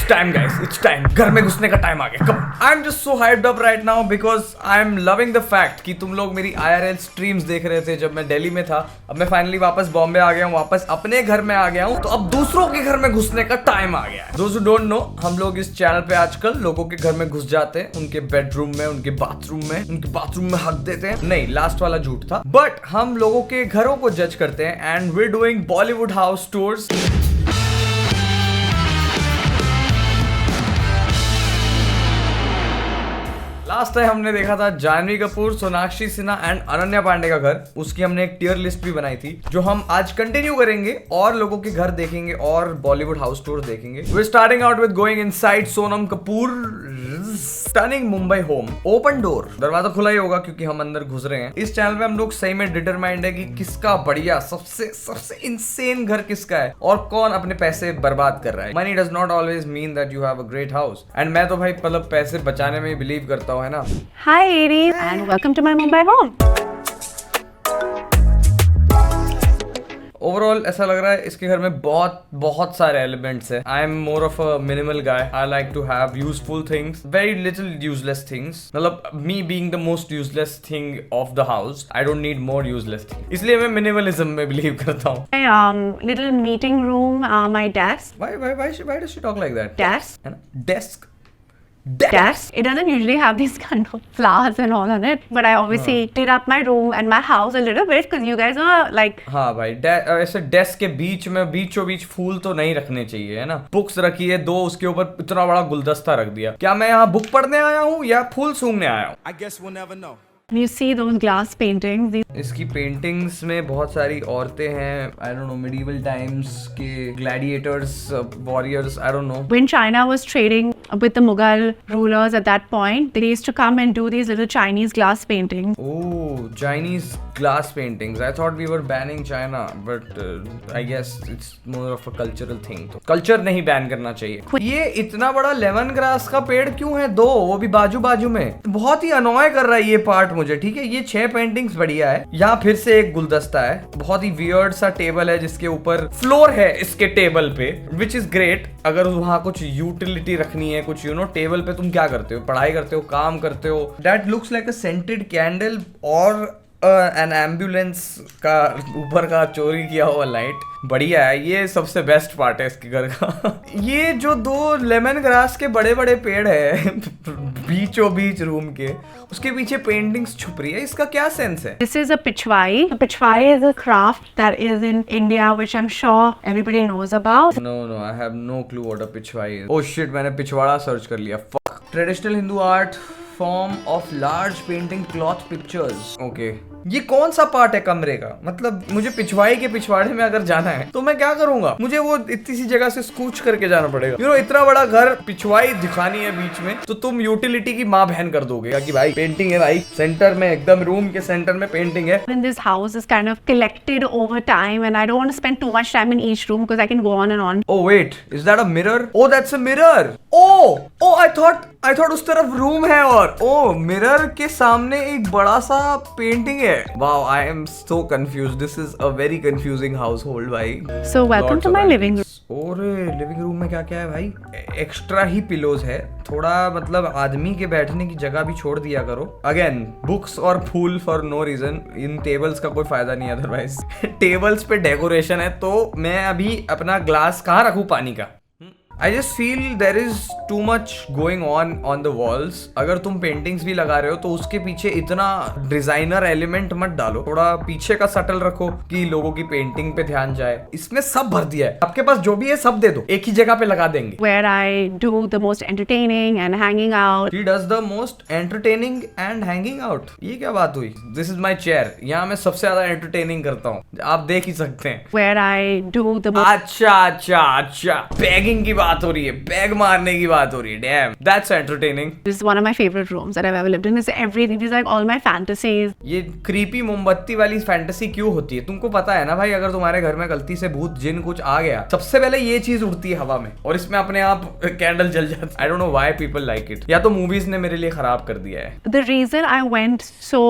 It's time guys, it's time. घर में घुसने का टाइम आ गया. Come. I'm just so hyped up right now because I'm loving the fact कि तुम लोग मेरी IRL streams देख रहे थे जब मैं दिल्ली में था. अब मैं फाइनली वापस बॉम्बे आ गया हूँ, वापस अपने घर में आ गया हूँ. तो अब दूसरों के घर में घुसने का टाइम आ गया है. Those who don't know, हम लोग इस चैनल पे आजकल लोगों के घर में घुस जाते हैं, उनके बेडरूम में, उनके बाथरूम में हक देते हैं. नहीं, लास्ट वाला झूठ था. बट हम लोगों के घरों को जज करते हैं and we're doing Bollywood house tours. Last time हमने देखा था जानवी कपूर, सोनाक्षी सिन्हा एंड अनन्या पांडे का घर. उसकी हमने एक टियर लिस्ट भी बनाई थी जो हम आज कंटिन्यू करेंगे और लोगों के घर देखेंगे और बॉलीवुड हाउस टूर देखेंगे. We starting out with going inside Sonam Kapoor stunning Mumbai home. Open door, दरवाजा खुला ही होगा क्योंकि हम अंदर घुस रहे हैं. इस चैनल पे हम लोग सही में डिटरमाइंड है कि किसका बढ़िया सबसे इंसेन घर किसका है और कौन अपने पैसे बर्बाद कर रहा है. Money does not always mean that you have a great house. And मैं तो भाई मतलब पैसे बचाने में बिलीव करता हूँ, है ना. Hi Aries and welcome to my Mumbai home. Overall ऐसा लग रहा है इसके घर में बहुत सारे एलिमेंट्स है. I am more of a minimal guy. I like to have useful things, very little useless things. मतलब me being the most useless thing of the house, I don't need more useless thing. इसलिए मैं minimalism में believe करता हूँ. My little meeting room, my desk. Why does she talk like that? Desk. है ना? Desk. Desk. It doesn't usually have these kind of flowers and all on it, but I obviously did up my room and my house a little bit because you guys are like. हाँ भाई, ऐसे desk के बीच में बीचों बीच फूल तो नहीं रखने चाहिए, है ना. बुक्स रखी है 2, उसके ऊपर इतना बड़ा गुलदस्ता रख दिया. क्या मैं यहाँ बुक पढ़ने आया हूँ या फूल सूंघने आया हूँ? I guess we'll never know. You see those glass paintings. इसकी पेंटिंग्स में बहुत सारी औरतें हैं. I don't know, medieval times के gladiators, warriors, I don't know. When China was trading with the Mughal rulers at that point, they used to come and do these little Chinese glass paintings. Oh, Chinese glass paintings. I thought we were banning China, but I guess it's more of a cultural thing. तो culture नहीं ban करना चाहिए. ये इतना बड़ा lemon grass का पेड़ क्यों है 2, वो भी बाजू में. बहुत ही अनॉय कर रहा है ये पार्ट मुझे. ठीक है, ये 6 पेंटिंग्स बढ़िया है. यहाँ फिर से एक गुलदस्ता है. बहुत ही वियर्ड सा टेबल है जिसके ऊपर फ्लोर है इसके टेबल पे, विच इज ग्रेट. अगर वहाँ कुछ यूटिलिटी रखनी है, कुछ टेबल पे तुम क्या करते हो? पढ़ाई करते हो, काम करते हो. That looks like a scented candle और एन एम्बुलेंस का ऊपर का चोरी किया हुआ लाइट. बढ़िया है. ये सबसे बेस्ट पार्ट है इसके घर का. ये जो 2 लेमन ग्रास के बड़े पेड़ है बीचों बीच रूम के, उसके पीछे पेंटिंग्स छुप रही है. इसका क्या सेंस है? This is a pichwai. A pichwai is a craft that is in India, which I'm sure everybody knows about. No, I have no clue what a Pichwai is. Oh shit, मैंने पिछवाड़ा search कर लिया. Fuck. Traditional Hindu art form of large painting cloth pictures. Okay. ये कौन सा part है कमरे का? मतलब मुझे पिछवाई के पिछवाड़े में अगर जाना है तो मैं क्या करूंगा? मुझे वो इतनी सी जगह से स्कूच करके जाना पड़ेगा. इतना बड़ा घर, पिछवाई दिखानी है बीच में, तो तुम यूटिलिटी की माँ बहन कर दोगे कि भाई पेंटिंग है भाई सेंटर में, एकदम रूम के सेंटर में पेंटिंग है. And this house is kind of collected over time and I don't want to spend too much time in each room because I can go on and on. Oh wait, is that a mirror? Oh, that's a mirror. Oh, I thought उस तरफ room है और mirror के सामने एक बड़ा सा painting है. Wow, I am so confused. This is a very confusing household, भाई. So welcome Lots to of my items. living room. और लिविंग रूम में क्या है भाई? एक्स्ट्रा ही पिलोज है. थोड़ा मतलब आदमी के बैठने की जगह भी छोड़ दिया करो. अगेन बुक्स और फूल फॉर नो रीजन. इन टेबल्स का कोई फायदा नहीं अदरवाइज. टेबल्स पे डेकोरेशन है तो मैं अभी अपना ग्लास कहाँ रखूँ पानी का? I just feel there is too much going on the walls. अगर तुम पेंटिंग्स भी लगा रहे हो तो उसके पीछे इतना डिजाइनर एलिमेंट मत डालो. थोड़ा पीछे का सटल रखो कि लोगों की पेंटिंग पे ध्यान जाए. इसमें सब भर दिया है. आपके पास जो भी है सब दे दो, एक ही जगह पे लगा देंगे. Where I do the most entertaining and hanging out. She does the most entertaining and hanging out. ये क्या बात हुई? This is my chair. यहाँ मैं सबसे ज्यादा entertaining करता हूँ, आप देख ही सकते हैं. Where I do the most. अच्छा. बैगिंग की बात हो रही है, बैग मारने की बात हो रही है. Dam, that's entertaining. This is one of my favorite rooms that I've ever lived in. It's everything. It's like all my fantasies. ये क्रीपी मोमबत्ती वाली फैंटेसी क्यों होती है? तुमको पता है ना भाई, अगर तुम्हारे घर में गलती से भूत जिन कुछ आ गया, सबसे पहले ये चीज उड़ती है हवा में और इसमें अपने आप कैंडल जल जाती है. आई don't know why people like it. या तो मूवीज ने मेरे लिए खराब कर दिया है. The reason I went so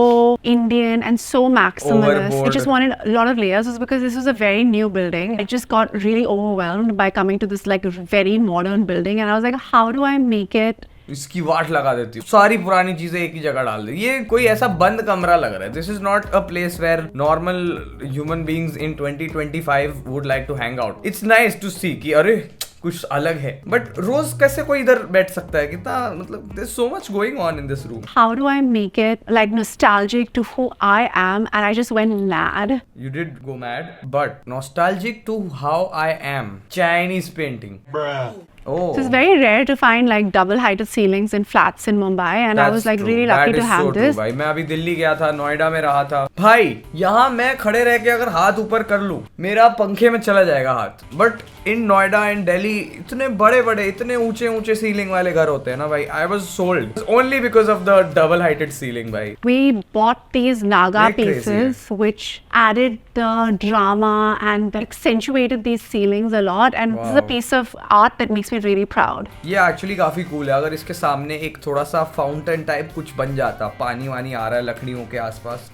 Indian and so maximalist, Overboard. I just wanted a lot of layers, was because this was a very new building. I just got really overwhelmed by coming to this like very very modern building, and I was like, how do I make it? इसकी वाट लगा देती हूँ, सारी पुरानी चीजें एक ही जगह डाल दी। ये कोई ऐसा बंद कमरा लग रहा है। This is not a place where normal human beings in 2025 would like to hang out. It's nice to see कि अरे कुछ अलग है, बट रोज कैसे कोई इधर बैठ सकता है? कितना मतलब there so much going on in this room. How do I make it like nostalgic to who I am? And I just went mad. You did go mad, but nostalgic to how I am. Chinese painting. Bruh. Oh. So it's very rare to find like double-heighted ceilings in flats in Mumbai, and I was like really lucky to have this. भाई मैं अभी दिल्ली गया था, नोएडा में रहा था भाई, यहाँ मैं खड़े रह के अगर हाथ ऊपर कर लूं मेरा पंखे में चला जाएगा हाथ। But in Noida and Delhi इतने बड़े बड़े इतने ऊंचे ऊंचे सीलिंग वाले घर होते हैं ना भाई। I was sold only because of the double heighted ceiling भाई। We bought these Naga Very crazy, pieces which added the drama and accentuated these ceilings a lot, and this is a Wow. piece of art that makes me really proud. ये actually काफी cool है। अगर इसके सामने एक थोड़ा सा fountain type कुछ बन जाता, पानी वानी आ रहा है लकड़ियों के आसपास,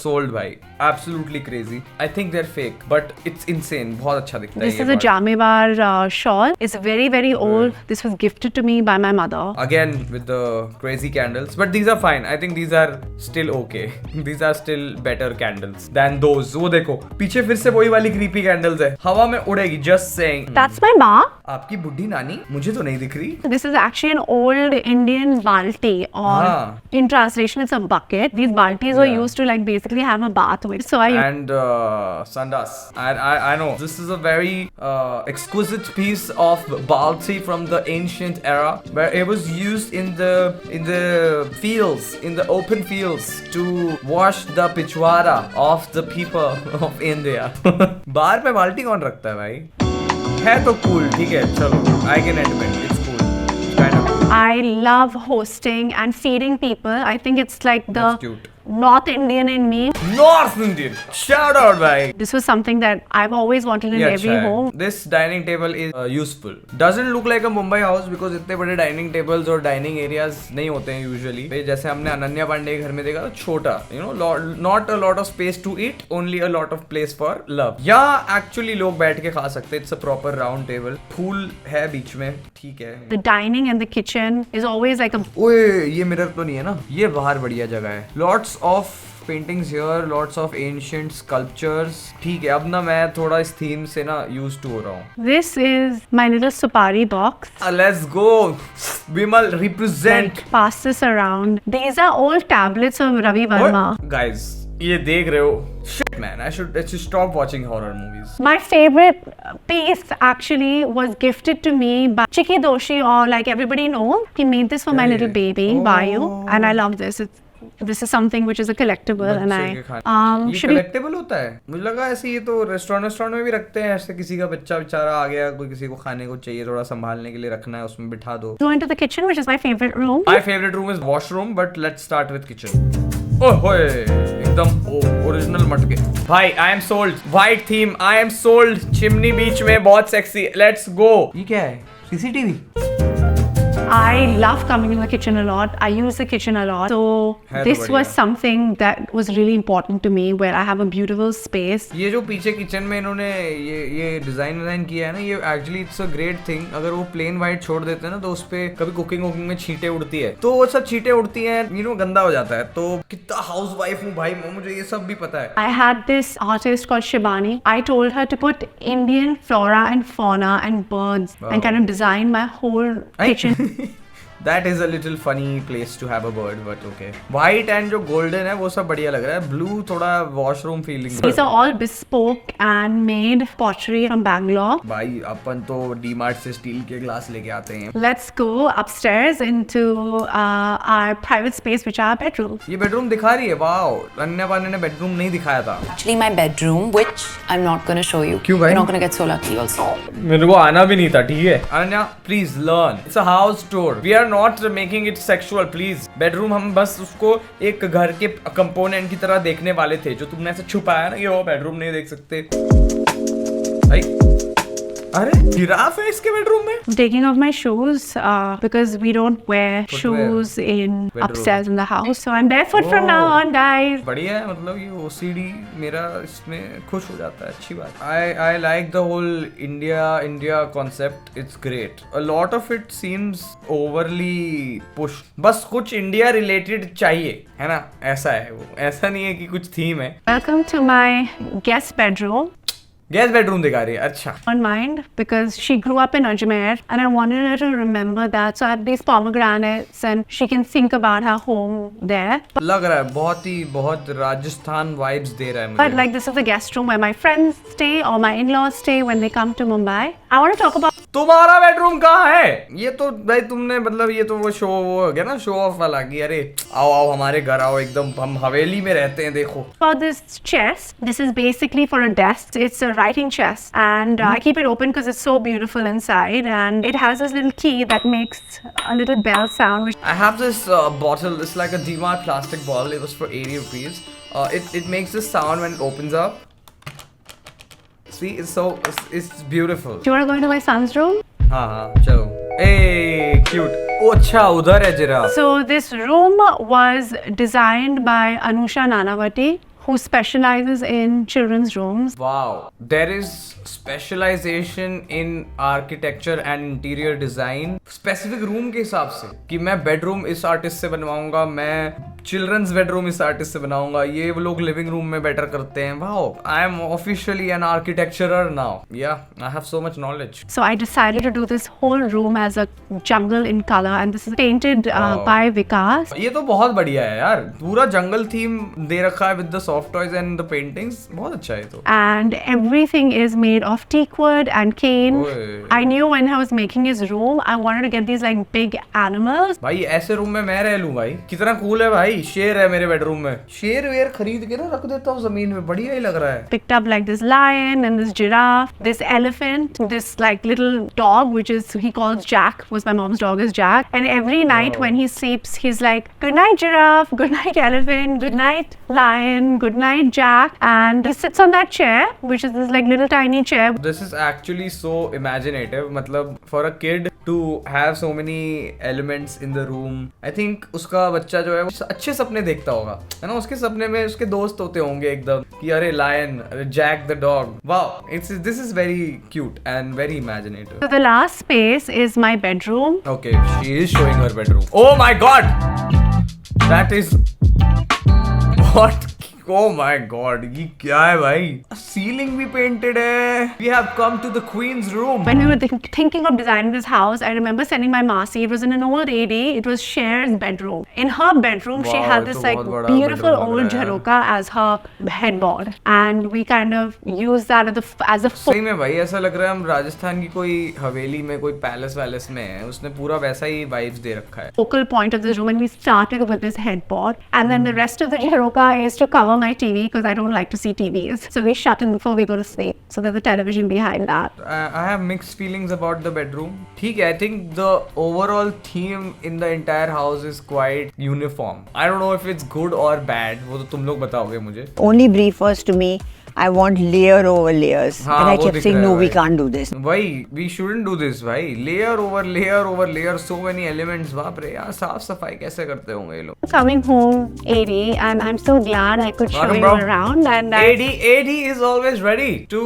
सोल्ड भाई। Absolutely crazy. I think they are fake but it's insane. बहुत अच्छा दिखता है This ये is a part. Jamebar shawl. It's very, very old. This was gifted to me by my mother. Again with the crazy candles, but these are fine. I think these are still okay. These are still better candles than those. वो देखो पीछे फिर से वही वाली creepy candles है, हवा में उड़ेगी। Just saying. That's my ma. आपकी बुढ़ी नानी मुझे तो नहीं दिख रही। This is actually an old Indian balti, or in translation, it's a bucket. These baltis were Yeah. used to like basically have a bath with. So I And sandas. I know this is a very exquisite piece of balti from the ancient era, where it was used in the fields, in the open fields, to wash the pichwara of the people of India. बाहर पे बाल्टी कौन रखता है भाई? है तो cool, ठीक है, चलो, I can admit it's cool, it's kind of cool. I love hosting and feeding people. I think it's like the That's cute. North Indian in me. North Indian, shout out भाई. This was something that I've always wanted in ये every अच्छा है। home. This dining table is useful. Doesn't look like a Mumbai house because इतने बड़े dining tables और dining areas नहीं होते हैं usually। जैसे हमने अनन्या पांडे के घर में देखा था, छोटा, you know, not a lot of space to eat, only a lot of place for love। यहाँ actually लोग बैठ के खा सकते हैं। It's a proper round table। फूल है बीच में, ठीक है। The dining and the kitchen is always like a ओए ये मिरर तो नहीं है ना? ये बाहर बढ़िया जगह है। Lots of paintings here, lots of ancient sculptures। ठीक है, अब ना मैं थोड़ा इस थीम से ना used to हो रहा हूँ। This is my little supari box. Let's go, Vimal, represent। Like, pass this around. These are old tablets of Ravi Verma. Guys, ये देख रहे हो? Shit man, I should stop watching horror movies। My favorite piece actually was gifted to me by Chiki Doshi, or like everybody knows. He made this for my little baby, Vayu, and I love this. This is something which is a collectible, and बच्चे के खाने। I ये should be collectible होता है? मुझे लगा ऐसे ये तो रेस्टोरेंट में भी रखते हैं। ऐसे किसी का बच्चा बेचारा आ गया, कोई किसी को खाने को चाहिए, थोड़ा संभालने के लिए रखना है, उसमें बिठा दो। go into the kitchen, which is my favorite room. My favorite room is washroom, but let's start with kitchen। ओह होए, एकदम ओरिजिनल मटके भाई। I am sold। White theme, I am sold। Chimney बीच में बहुत सेक्सी। Let's go। ये क्या है? CCTV? I love coming in the kitchen a lot. I use the kitchen a lot. So है तो this बढ़िया। was something that was really important to me, where I have a beautiful space. ये जो पीछे kitchen में इन्होंने ये design किया है ना, ये actually it's a great thing. अगर वो प्लेन व्हाइट छोड़ देते हैं ना तो उस पे कभी कुकिंग में छींटे उड़ती है, तो वो सब छींटे उड़ती हैं, यू नो, गंदा हो जाता है। तो कितना हाउस वाइफ हूँ भाई, मुझे ये सब भी पता है। I had this artist called Shibani. I told her to put Indian flora and fauna and birds Wow. and kind of design my whole kitchen. That is a little funny place to have a bird, but okay. White and जो golden है वो सब बढ़िया लग रहा है। Blue थोड़ा washroom feeling। These are all bespoke and made pottery from Bangalore. भाई अपन तो डीमार्ट से स्टील के ग्लास लेके आते हैं। Let's go upstairs into our private space, which are our bedroom. ये बेडरूम दिखा रही है, वाओ। अन्या पांडे ने बेडरूम नहीं दिखाया था। Actually, my bedroom, which I'm not gonna show you. क्यों भाई? You're not gonna get so lucky also. मेरे को आना भी नहीं था, ठीक है। Anya please learn, it's a house tour, we are not making it sexual please. Bedroom हम बस उसको एक घर के कंपोनेंट की तरह देखने वाले थे। जो तुमने ऐसे छुपाया ना कि वो बेडरूम नहीं देख सकते। अरे जिराफ है इसके बेडरूम में? Taking off my shoes because we don't wear Footwear. shoes in Bedroom. upstairs in the house. So I'm barefoot from now on, guys. बढ़िया है, मतलब ये OCD मेरा इसमें खुश हो जाता है, अच्छी बात। I like the whole India concept. It's great. A lot of it seems overly pushed. बस कुछ इंडिया रिलेटेड चाहिए, है ना? ऐसा है वो, ऐसा नहीं है कि कुछ थीम है। Welcome to my guest bedroom. Gas bedroom दिखा रही है, अच्छा। On mind because she grew up in Ajmer and I wanted her to remember that. So I have these pomegranates and she can think about her home there. लग रहा है बहुत Rajasthan vibes दे रहा है मुझे। But like this is the guest room where my friends stay or my in-laws stay when they come to Mumbai. I want to talk about तुम्हारा bedroom कहाँ है? ये तो भाई तुमने मतलब ये तो वो हो गया ना, शो ऑफ वाला कि अरे आओ हमारे घर आओ, एकदम हम हवेली में रहते हैं, देखो। this chest. This is basically for a desk. It's a writing chest and I keep it open because it's so beautiful inside and it has this little key that makes a little bell sound. Which I have this bottle. It's like a DMart plastic bottle. It was for 80 rupees. It makes this sound when it opens up. See, it's beautiful. do you want to go into my son's room? हाँ चलो। ए cute. ओ अच्छा उधर है giraffe. So this room was designed by Anusha Nanavati, who specializes in children's rooms. Wow, there is specialization in architecture and interior design. Specific room के हिसाब से कि मैं बेडरूम इस आर्टिस्ट से बनवाऊंगा, मैं चिल्ड्रंस बेडरूम इस आर्टिस्ट से बनाऊंगा, ये वो लोग लिविंग रूम में बेटर करते हैं। Wow, I am officially an architecturer now. Yeah, I have so much knowledge. So I decided to do this whole room as a jungle in color and this is painted Wow. by Vikas. ये तो बहुत बढ़िया है यार, पूरा जंगल theme दे रखा है with the soft toys and the paintings, बहुत अच्छा है तो। And everything is made of teak wood and cane. ओए। I knew when I was making his room, I wanted to get these like big animals. भाई ऐसे room में मैं रह लूं भाई, कितना कूल है भाई। शेर है मेरे बेडरूम में, शेर वेर खरीद के ना रख देता हूँ जमीन में, बढ़िया ही लग रहा है। Picked up like this lion and this giraffe, this elephant, this like little dog which is he calls Jack, was my mom's dog is Jack. And every night Wow. when he sleeps, he's like, "Good night, giraffe. Good night, elephant. Good night, lion. Good night, Jack." And he sits on that chair, which is this like little tiny chair. This is actually so imaginative. मतलब for a kid to have so many elements in the room. I think उसका बच्चा जो है वो अच्छे सपने देखता होगा, है ना? उसके सपने में उसके दोस्त होते होंगे एकदम कि अरे lion, Jack the dog. Wow, this is very cute and very imaginative. So the last space is my bedroom. Okay, she is showing her bedroom. Oh my god! That is what? Oh my god, ये क्या है भाई? Ceiling भी painted है. We have come to the queen's room. When we were thinking of designing this house, I remember sending my Masi. It was in an old AD. It was Cher's bedroom. In her bedroom, she Wow, had ये this तो like बहुत बड़ा beautiful bedroom लग old रहा है। jharoka as her headboard, and we kind of used that as a सही में भाई ऐसा लग रहा है हम राजस्थान की कोई हवेली में, कोई पैलेस वैलेस में है। उसने पूरा वैसा ही वाइब्स दे रखा है। focal point of this room, and we started with this headboard, and then the rest of the jharoka is to cover my TV because I don't like to see TVs. So we shut it before we go to sleep. So there's a television behind that. I have mixed feelings about the bedroom. ठीक है, I think the overall theme in the entire house is quite uniform. I don't know if it's good or bad. वो तो तुम लोग बताओगे मुझे। Only briefers to me. I want layer over layers. हाँ, and I वो kept दिख saying, रहा है no, we भाई। can't do this. भाई we shouldn't do this भाई। layer over layer over layer, so many elements। बाप रे यार, साफ सफाई कैसे करते होंगे ये लोग? Coming home, AD, and I'm so glad I could show Welcome, you bro. around. And AD is always ready to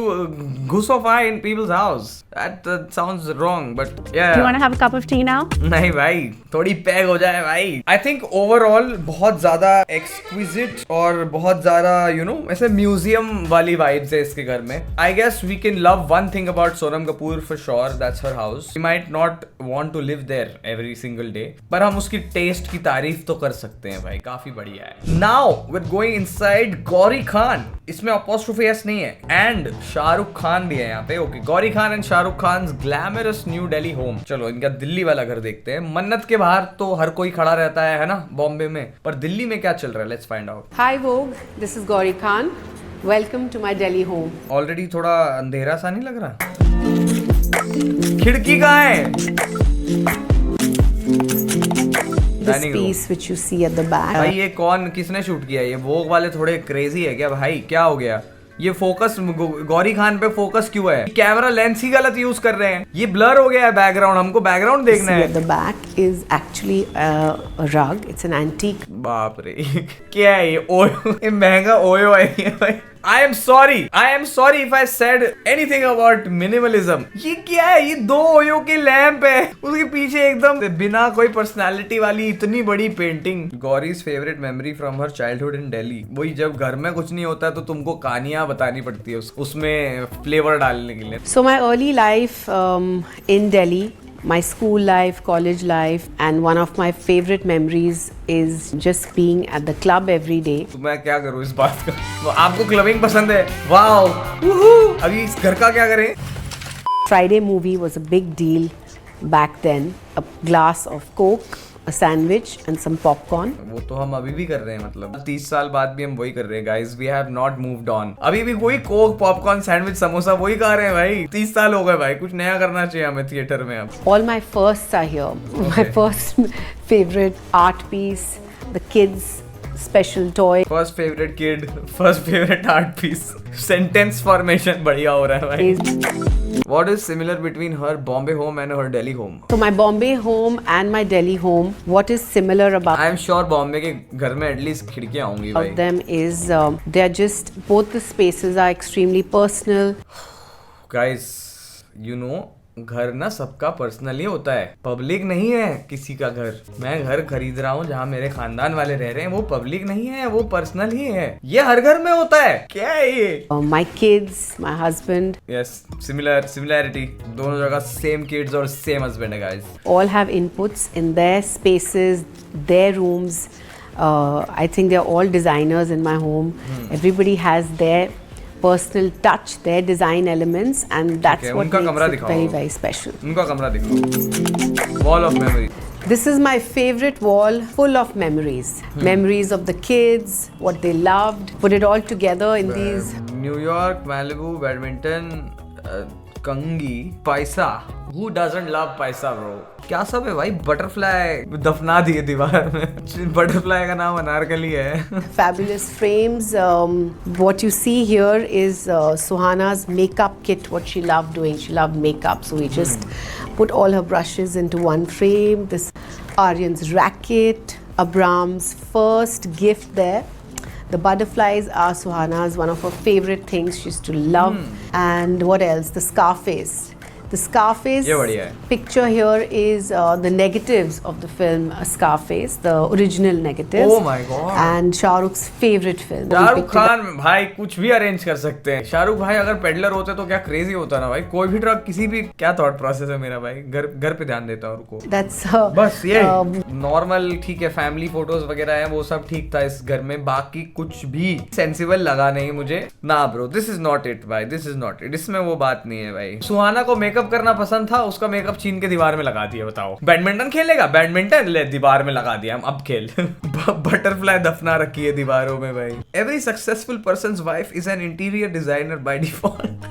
goosify in people's house. That sounds wrong, but yeah. do you want to have a cup of tea now? नहीं भाई, थोड़ी peg हो जाए भाई। I think overall बहुत ज़्यादा exquisite और बहुत ज़्यादा ऐसे म्यूजियम वाली vibes है इसके घर में। I guess we can love one thing about Sonam Kapoor for sure. That's her house. We might not want to live there every single day, पर हम उसकी taste की तारीफ तो कर सकते हैं भाई, काफी बढ़िया है। Now we're going inside Gauri Khan. इसमें apostrophe s नहीं है, and शाहरुख खान भी है यहाँ पे। Okay, Gauri Khan and Shahrukh Khan glamorous new Delhi home. चलो इनका दिल्ली वाला घर देखते हैं। मन्नत के बाहर तो हर कोई खड़ा रहता है ना बॉम्बे में, पर दिल्ली में क्या चल रहा है? Let's find out. Hi Vogue, this is Gauri Khan. Welcome to my Delhi home. Already थोड़ा अंधेरा सा नहीं लग रहा? खिड़की कहाँ है? This Dining room. piece which you see at the back. भाई ये कौन, किसने शूट किया? ये वोग वाले थोड़े क्रेजी है क्या भाई? क्या हो गया? ये फोकस गौरी खान पे फोकस क्यों है? कैमरा लेंस ही गलत यूज कर रहे हैं, ये ब्लर हो गया है बैकग्राउंड, हमको बैकग्राउंड देखना See, है। at the back is actually a rug. It's an antique. बाप रे क्या है ये ओयो, ये महंगा ओयो है भाई। I am sorry if I said anything about minimalism। ये क्या है? ये 2 ओयो की लैंप है, उसके पीछे एकदम बिना कोई पर्सनालिटी वाली इतनी बड़ी painting. गौरीज favourite memory from her childhood इन दिल्ली। वही जब घर में कुछ नहीं होता तो तुमको कहानियां बतानी पड़ती है उसमें फ्लेवर डालने के लिए। So my early life in Delhi, my school life, college life, and one of my favorite memories is just being at the club every day. तो मैं क्या करूँ इस बात का? तो आपको क्लबिंग पसंद है? वाओ, अभी इस घर का क्या करें? Friday movie was a big deal back then. A glass of Coke, a sandwich, and some popcorn. वो तो हम अभी भी कर रहे हैं, मतलब 30 साल बाद भी हम वही कर रहे हैं guys. We have not moved on. अभी भी कोई कोक, पॉपकॉर्न, सैंडविच, समोसा वही खा रहे हैं भाई। 30 साल हो गए भाई, कुछ नया करना चाहिए हमें थिएटर में अब। All my firsts are here. My first favorite art piece, the kids' special toy first favourite kid, first favourite art piece, sentence formation बढ़िया हो रहा है भाई। is. What is similar between her Bombay home and her Delhi home? So my Bombay home and my Delhi home, what is similar about I am sure Bombay के घर में at least खिड़कियां होंगी भाई। them is they are just, both the spaces are extremely personal. Guys you know, घर ना सबका personally होता है, पब्लिक नहीं है किसी का घर। मैं घर खरीद रहा हूँ जहाँ मेरे खानदान वाले रह रहे हैं, वो पब्लिक नहीं है, वो पर्सनल ही है। ये हर घर में होता है। क्या है ये? My kids, my husband, yes, similarity, दोनों जगह सेम किड्स और सेम हस्बैंड है guys. all have inputs in their spaces, their rooms. I think they're all designers in my home. Everybody has their personal touch, their design elements, and that's Okay, what उनका कमरा makes it दिखाओ। very, very special. उनका कमरा दिखाओ। Wall of memory. This is my favorite wall, full of memories. Memories of the kids, what they loved. Put it all together in these. New York, Malibu, badminton, कंगी, पैसा। Who doesn't love पैसा bro? क्या सब है भाई? Butterfly दफना दिए दीवार में। बटरफ्लाई का नाम अनारकली है। Fabulous frames. What you see here is Suhana's makeup kit, what she loved doing. She loved makeup, so we just put all her brushes into one frame. This Aryan's racket, Abram's first gift there. The butterflies are Suhana's one of her favorite things. She used to love. And what else? The Scarface. The Scarface ये बढ़िया है। picture here is the negatives of the film Scarface, the original negatives. Oh my God. And Shah Rukh's favorite film. We Shahrukh picked it up. Khan भाई कुछ भी arrange कर सकते हैं। शाहरुख भाई अगर पेडलर होते तो क्या क्रेजी होता ना भाई। कोई भी ट्रक, किसी भी, क्या थॉट प्रोसेस है मेरा भाई। घर पे ध्यान देता हूँ उनको। That's बस ये नॉर्मल ठीक है, फैमिली फोटोज वगैरह है, वो सब ठीक था इस घर में। बाकी कुछ भी सेंसिबल लगा नहीं मुझे ना bro. This is not it भाई, दिस इज नॉट इट। इसमें वो बात नहीं है भाई। सुहाना को मेकअप करना पसंद था, उसका मेकअप छीन के दीवार में लगा दिया। बताओ, बैडमिंटन खेलेगा, बैडमिंटन ले दीवार में लगा दिया, हम अब खेल। बटरफ्लाई दफना रखी है दीवारों में भाई। Every successful persons wife is an interior designer by default.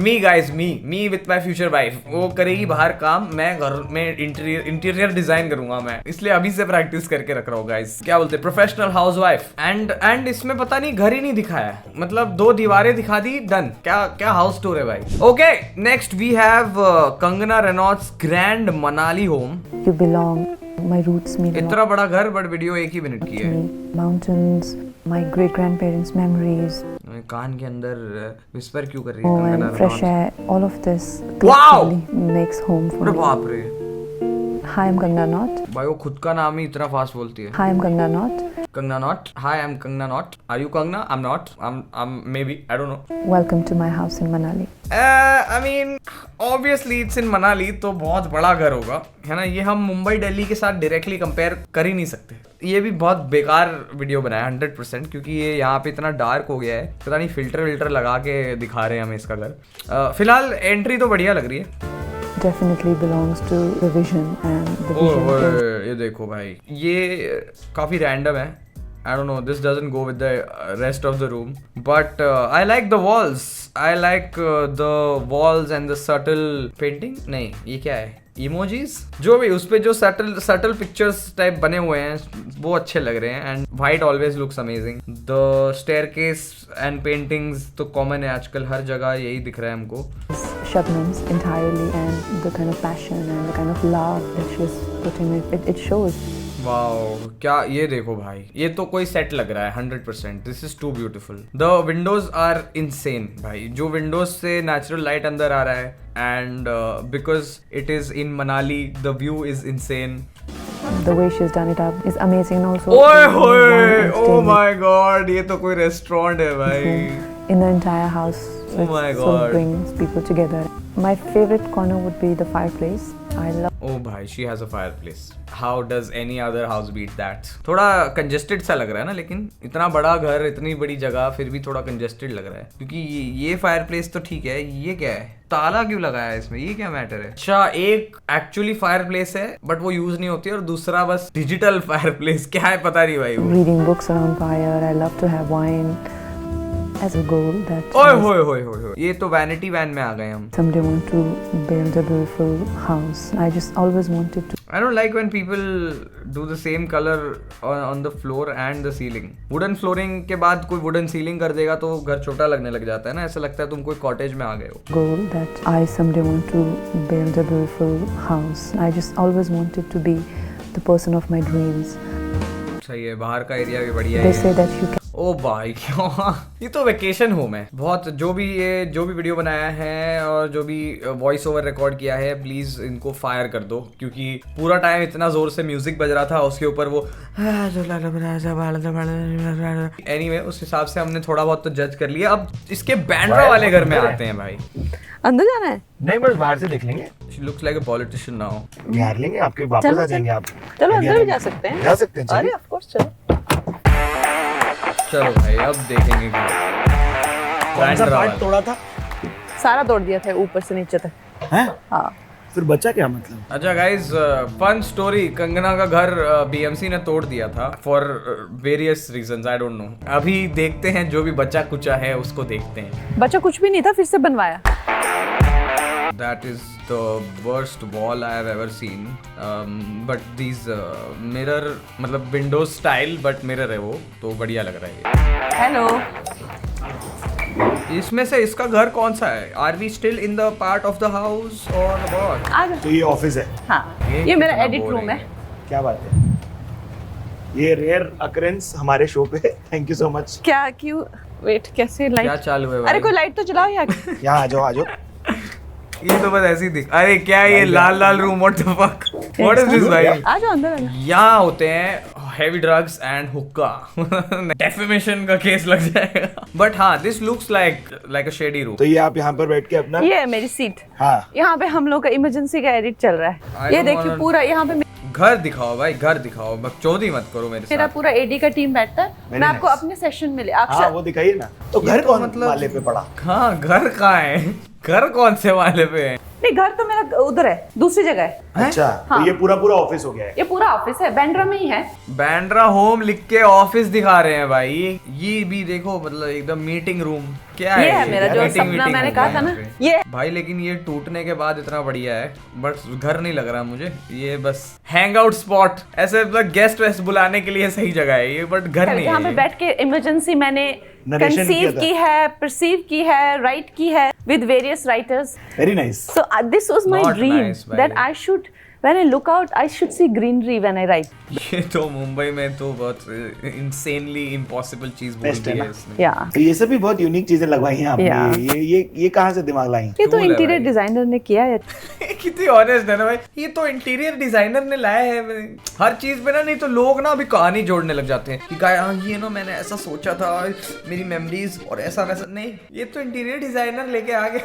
Me guys, me with my future wife. वो करेगी बाहर काम, मैं घर में इंटीरियर डिजाइन करूंगा मैं। इसलिए अभी से प्रैक्टिस करके रख रहा हूँ गाइस। क्या बोलते हैं, प्रोफेशनल हाउसवाइफ। एंड इसमें पता नहीं घर ही नहीं दिखाया, मतलब 2 दीवारें दिखा दी, डन। क्या हाउस टूर है भाई। Okay, next we have Kangana Ranaut's grand Manali home. You belong. My roots mean a lot इतना बड़ा घर, बट वीडियो 1 ही मिनट की to है। me. Mountains, my great grandparents' memories. कान के अंदर विस्पर क्यों कर रही Oh, है and Kangana fresh Ranaut? air. All of this Wow! collectively makes home for अरे me. बाप रे Hi, I'm Kangna Not. भाई, वो खुद का नाम ही इतना फास्ट बोलती है। Hi, I'm Kangna Not. Kangna Not. Hi, I'm Kangna Not. Are you Kangna? I'm not. I'm maybe. I don't know. Welcome to my house in Manali. I mean, obviously it's in Manali, तो बहुत बड़ा घर होगा, है ना। ये हम मुंबई दिल्ली के साथ डायरेक्टली कंपेयर कर ही नहीं सकते। ये भी बहुत बेकार वीडियो बनाया 100%, क्योंकि ये यहाँ पे इतना डार्क हो गया है, पता नहीं फिल्टर लगा के दिखा रहे हैं हमें इसका घर। फिलहाल एंट्री तो बढ़िया लग रही है। Definitely belongs to the vision and the vision. is- ये देखो भाई, ये काफी रैंडम है। I don't know, this doesn't go with the rest of the room, but I like the walls. I like the walls and the subtle painting. नहीं, ये क्या है? इमोजीज जो भी उस पे जो सटल पिक्चर्स टाइप बने हुए हैं वो अच्छे लग रहे हैं and white always looks amazing. The staircase and paintings तो कॉमन है आजकल, हर जगह यही दिख रहा है हमको। Shabnam's entirely, and the kind of passion and the kind of love that she has put in it shows. Wow, क्या ये देखो भाई, ये तो कोई सेट लग रहा है 100%। This is too beautiful. The windows are insane भाई, जो विंडोज से नेचुरल लाइट अंदर आ रहा है and because it is in Manali the view is insane. The way she's done it up is amazing, and also ओए the होए, entertainment oh my God, ये तो कोई रेस्टोरेंट है भाई। in the entire house. So Oh it my sort God. of brings people together. My favorite corner would be the fireplace. I love ओ भाई, she has a fireplace. How does any other house beat that? थोड़ा congested सा लग रहा है ना, लेकिन इतना बड़ा घर, इतनी बड़ी जगह, फिर भी थोड़ा कंजेस्टेड लग रहा है क्योंकि ये फायरप्लेस तो ठीक है, ये क्या है, ताला क्यों लगाया है इसमें, ये क्या मैटर है? अच्छा, एक एक्चुअली फायरप्लेस है बट वो यूज नहीं होती और दूसरा बस डिजिटल फायरप्लेस, क्या है पता नहीं भाई वो। reading books around fire. I love to have wine as a goal that ओए होए होए होए, ये तो वैनिटी वैन में आ गए हम। someday want to build a beautiful house. I just always wanted to. I don't like when people do the same color on the floor and the ceiling. Wooden flooring के बाद कोई wooden ceiling कर देगा तो घर छोटा लगने लग जाता है ना, ऐसा लगता है तुम कोई कॉटेज में आ गए हो। Goal that I someday want to build a beautiful house. I just always wanted to be the person of my dreams. सही है, बाहर का एरिया भी बढ़िया They है। say that you can. ओ भाई क्यों, ये तो वेकेशन होम है बहुत। जो भी वीडियो बनाया है और जो भी वॉइस ओवर रिकॉर्ड किया है, प्लीज इनको फायर कर दो क्योंकि पूरा टाइम इतना जोर से म्यूजिक बज रहा था, उसके ऊपर वो एनीवे उस हिसाब से हमने थोड़ा बहुत तो जज कर लिया। अब इसके बैंड्रा वाले घर में आते हैं भाई। अंदर जाना है? नहीं, बस बाहर से देख लेंगे। She looks like a politician now. Bihar लेंगे आपके, वापस आ जाएंगे आप। चलो अंदर भी जा सकते हैं। जा सकते हैं, चलिए। अरे ऑफ कोर्स चलो। चलो भाई, अब देखेंगे कौन सा पार्ट तोड़ा था? सारा तोड़ दिया था ऊपर से नीचे तक। हैं? हाँ। फिर बचा क्या मतलब? अच्छा गाइज, फन स्टोरी, कंगना का घर बीएमसी ने तोड़ दिया था for various reasons, I don't no. अभी देखते हैं जो भी बचा कुचा है उसको देखते हैं। बचा कुछ भी नहीं था, फिर से बनवाया। That is the worst wall I have ever seen. But these mirror, मतलब Windows style but mirror है वो, तो बढ़िया लग रहा है। हेलो। इसमें से इसका घर कौन सा है? Are we still in the part of the house or what? आ जा। तो ये ऑफिस है। हाँ। ये मेरा कितना एडिट boring रूम है। क्या बात है, ये रेयर अकरेंस हमारे शो पे। Thank you so much. क्या क्यों? वेट, कैसे लाइट? क्या चालू है भाई? अरे कोई लाइट तो चलाओ यार। यहाँ आ जाओ, आ जाओ। ये तो बस ऐसे ही दिख। अरे क्या ये लाल लाल room, what the fuck, what is this भाई? आ जाओ अंदर। यहाँ होते हैं हेवी ड्रग्स एंड हुक्का। डेफेमेशन का केस लग जाएगा। बट हाँ, this looks like a shady room. तो ये आप यहाँ पर बैठ के अपना, ये है मेरी सीट। हाँ, यहाँ पे हम लोग का इमरजेंसी का एडिट चल रहा I है। ये don't देखिए wanna- पूरा यहाँ पे घर दिखाओ भाई, घर दिखाओ, बकचोदी मत करो मेरे मेरा साथ। पूरा एडी का टीम बैठता है। Very मैं आपको nice. अपने सेशन में ले हाँ अक्षर। वो दिखाइए ना। तो घर कौन वाले पे पड़ा? हाँ, घर कहाँ है? घर कौन से वाले पे है? नहीं, घर तो मेरा उधर है, दूसरी जगह है। अच्छा, हाँ। तो ये पूरा ऑफिस हो गया है। ये पूरा ऑफिस है, बैंड्रा में ही है। बैंड्रा होम लिख के ऑफिस दिखा रहे हैं भाई। ये भी देखो, मतलब एकदम मीटिंग रूम। क्या ये है है मेरा जो मीटिंग सपना वीटिंग मैंने room कहा है था ना, यहाँ पे। ये भाई लेकिन ये टूटने के बाद इतना बढ़िया है, बट घर नहीं लग रहा मुझे। ये बस हैंग आउट स्पॉट, ऐसे मतलब गेस्ट वेस्ट बुलाने के लिए सही जगह है ये, बट घर नहीं यहाँ है पे ये। बैठ के इमरजेंसी मैंने Narration कंसीव किया था। की है, परसीव की है, राइट की है with various writers. Very nice. So this was my Not dream nice, by that the way. I should, when I look out, I should see greenery when I write. ये तो मुंबई में तो बहुत insanely impossible चीज बोल Best है दी है ना? इसने। Yeah. तो ये सब भी बहुत यूनिक चीजें लगवाई हैं आपने। Yeah. ये कहाँ से दिमाग लाई? ये तो Cool है इंटीरियर भाई। डिजाइनर ने किया है। कितनी ऑनेस्ट है ना भाई, ये तो इंटीरियर डिजाइनर ने लाया है हर चीज पे ना। नहीं तो लोग ना अभी कहानी जोड़ने लग जाते हैं कि हाँ ये ना मैंने ऐसा सोचा था, मेरी मेमोरीज और ऐसा वैसा। नहीं, ये तो इंटीरियर डिजाइनर लेके आ गए।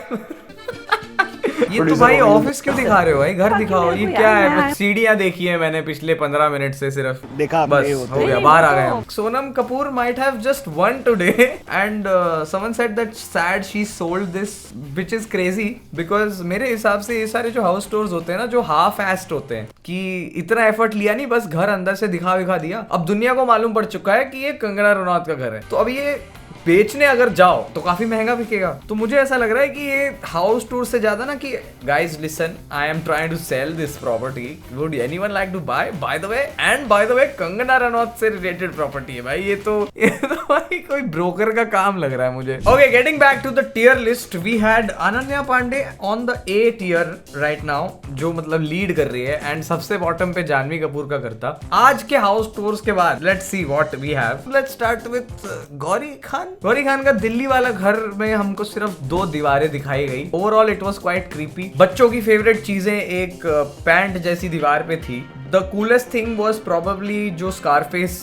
ये तो Producer भाई हो गए। ऑफिस क्यों दिखा रहे हो भाई? घर बाकी दिखाओ। मेरे ये को क्या यार है? मैं- सीढ़ियां देखी है मैंने पिछले 15 मिनट से सिर्फ। देखा आपने, बस ये हो होता गया, है। बाहर आ नहीं, गए वो हम। Sonam Kapoor might have just won today and someone said that sad she sold this, which is crazy because मेरे हिसाब से ये सारे जो हाउस स्टोर्स होते हैं ना, जो हाफ एस्ट होते हैं कि इतना एफर्ट लिया नहीं, बस घर अंदर से दिखा दिया। अब दुनिया को मालूम पड़ चुका है कि ये कंगना रनौत का घर है, तो अब ये बेचने अगर जाओ तो काफी महंगा बिकेगा। तो मुझे ऐसा लग रहा है कि ये हाउस टूर से ज्यादा ना कि guys listen, I am trying to sell this property, would anyone like to buy? By the way Kangana Ranaut से रिलेटेड प्रॉपर्टी है भाई। ये तो भाई कोई ब्रोकर का काम लग रहा है मुझे। Okay, getting back to the tier list, we had Ananya Pandey on the A tier right now, जो मतलब लीड कर रही है, एंड सबसे बॉटम पे जानवी कपूर का घर था। आज के हाउस टूर्स के बाद let's see what we have. Let's start with Gauri Khan. Gauri Khan का दिल्ली वाला घर में हमको सिर्फ 2 दीवारें दिखाई गई। Overall it was quite creepy. बच्चों की फेवरेट चीजें एक पैंट जैसी दीवार पे थी। The coolest thing was probably जो स्कारफेस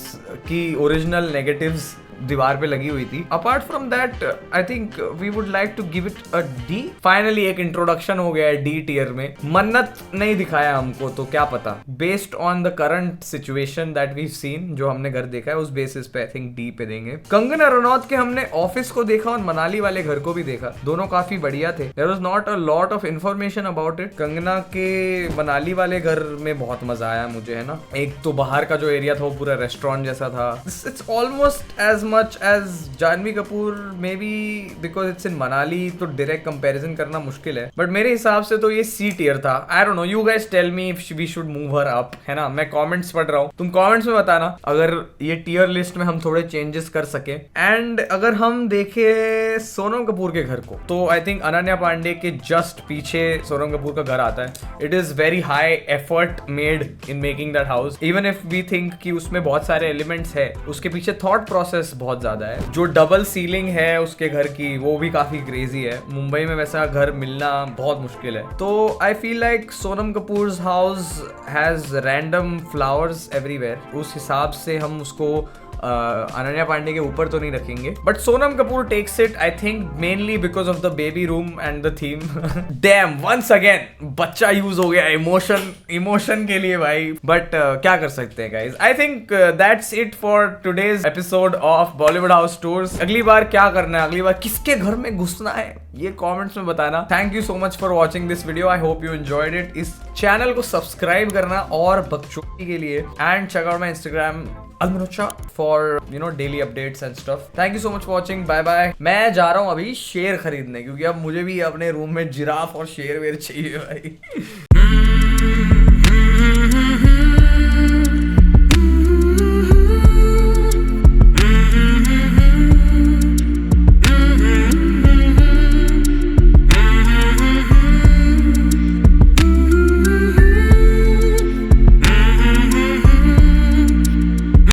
की ओरिजिनल नेगेटिव्स दीवार पे लगी हुई थी। Apart from that I think we would like to give it a D. Finally एक इंट्रोडक्शन हो गया है डी टियर में। मन्नत नहीं दिखाया हमको, तो क्या पता, based on the current situation that we seen, जो हमने घर देखा है उस बेसिस पे आई थिंक डी पे देंगे। कंगना रनौत के हमने ऑफिस को देखा और मनाली वाले घर को भी देखा, दोनों काफी बढ़िया थे। There was not a lot of information about it. Kangana के मनाली वाले घर में बहुत मजा आया मुझे, है ना। एक तो बाहर का जो एरिया था वो पूरा रेस्टोरेंट जैसा था। It's almost as much as Janhvi Kapoor, maybe because it's in Manali, तो डायरेक्ट कंपैरिजन करना मुश्किल है। बट मेरे हिसाब से तो ये सी टियर था। I don't know, you guys tell me if we should move her up, है ना। मैं कमेंट्स पढ़ रहा हूँ, तुम कमेंट्स में बताना अगर ये टियर लिस्ट में हम थोड़े चेंजेस कर सके। एंड अगर हम देखें सोनम कपूर के घर को, तो आई थिंक अनन्या पांडे के जस्ट पीछे सोनम कपूर का घर आता है। It is very high effort made in making that house, even if we think कि उसमें बहुत सारे एलिमेंट्स है, उसके पीछे थॉट प्रोसेस बहुत ज्यादा है। जो डबल सीलिंग है उसके घर की, वो भी काफी क्रेजी है। मुंबई में वैसा घर मिलना बहुत मुश्किल है। तो I feel like Sonam Kapoors house has random flowers everywhere. उस हिसाब से हम उसको अनन्या पांडे के ऊपर तो नहीं रखेंगे, but Sonam Kapoor takes it I think mainly because of the baby room and the theme. Damn, once again बच्चा यूज हो गया इमोशन के लिए भाई। बट क्या कर सकते हैं guys. I think that's it for today's episode of Bollywood house tours. अगली बार क्या करना है, अगली बार किसके घर में घुसना है, ये कमेंट्स में बताना। Thank you so much for watching this video. I hope you enjoyed it. इस चैनल को सब्सक्राइब करना और बकचोदी के लिए, and check out my Instagram Almanocha for daily updates and stuff. Thank you so much for watching. Bye bye. मैं जा रहा हूँ अभी शेर खरीदने, क्योंकि अब मुझे भी अपने रूम में जिराफ और शेर वेर चाहिए भाई।